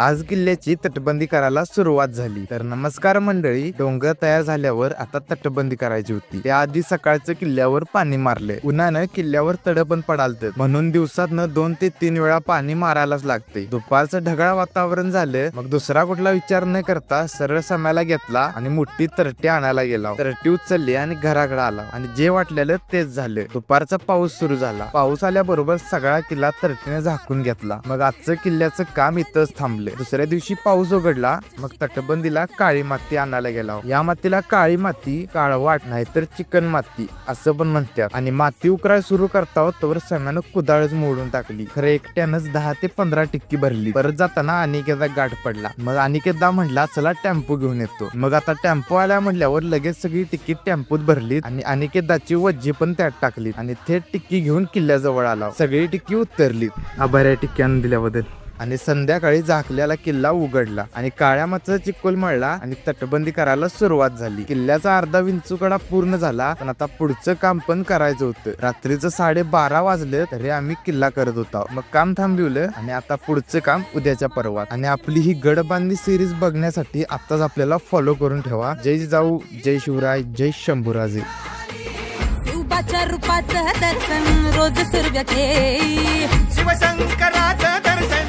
आज किल्ल्याची तटबंदी करायला सुरुवात झाली. तर नमस्कार मंडळी, डोंगर तयार झाल्यावर आता तटबंदी करायची होती. त्याआधी सकाळचं किल्ल्यावर पाणी मारले. उन्हानं किल्ल्यावर तड पण पडालत, म्हणून दिवसातनं 2 ते 3 वेळा पाणी मारायलाच लागते. दुपारचं ढगाळ वातावरण झालं, मग दुसरा कुठला विचार न करता सरळ समायला घेतला आणि मोठी तरटी आणायला गेला. तरटी उचलली आणि घराकडे आला आणि जे वाटलेलं तेच झालं. दुपारचा पाऊस सुरू झाला. पाऊस आल्याबरोबर सगळा किल्ला तरटीने झाकून घेतला. मग आजचं किल्ल्याचं काम इथंच थांबले. दुसऱ्या दिवशी पाऊस उघडला. मग तटबंदीला काळी माती आणायला गेला. या मातीला काळी माती, काळवाट नाहीतर चिकन माती असं पण म्हणतात. आणि माती उकराय सुरू करता तोवर सम्यानं कुदाळच मोडून टाकली. खरं एकट्यानंच 10 ते 15 टिक्की भरली. परत जाताना अनिकेतचा गाठ पडला. मग अनिकेतदा म्हणला चला टेम्पो घेऊन येतो. मग आता टेम्पो आल्या म्हटल्यावर लगेच सगळी टिक्की टेम्पोत भरली आणि अनिकेतदाची वज्जी पण त्यात टाकली आणि थेट टिक्की घेऊन किल्ल्याजवळ आला. सगळी टिक्की उतरली. आभार टिक्की आणून दिल्याबद्दल. आणि संध्याकाळी झाकल्याला किल्ला उघडला आणि काळ्या मातीचा चिक्कोल मळला आणि तटबंदी करायला सुरुवात झाली. किल्ल्याचा अर्धा विंचूकडा पूर्ण झाला, पण आता पुढचं काम पण करायचं होतं. रात्रीचं 12:30 वाजले तरी आम्ही किल्ला करत होतो. मग काम थांबवलं आणि आता पुढचं काम उद्याच्या परवात. आणि आपली ही गडबांधणी सिरीज बघण्यासाठी आताच आपल्याला फॉलो करून ठेवा. जय जिजाऊ, जय शिवराय, जय शंभूराजे. शिवबाच्या रूपाचं दर्शन रोज सूर्य घे, शिवशंकराचं दर्शन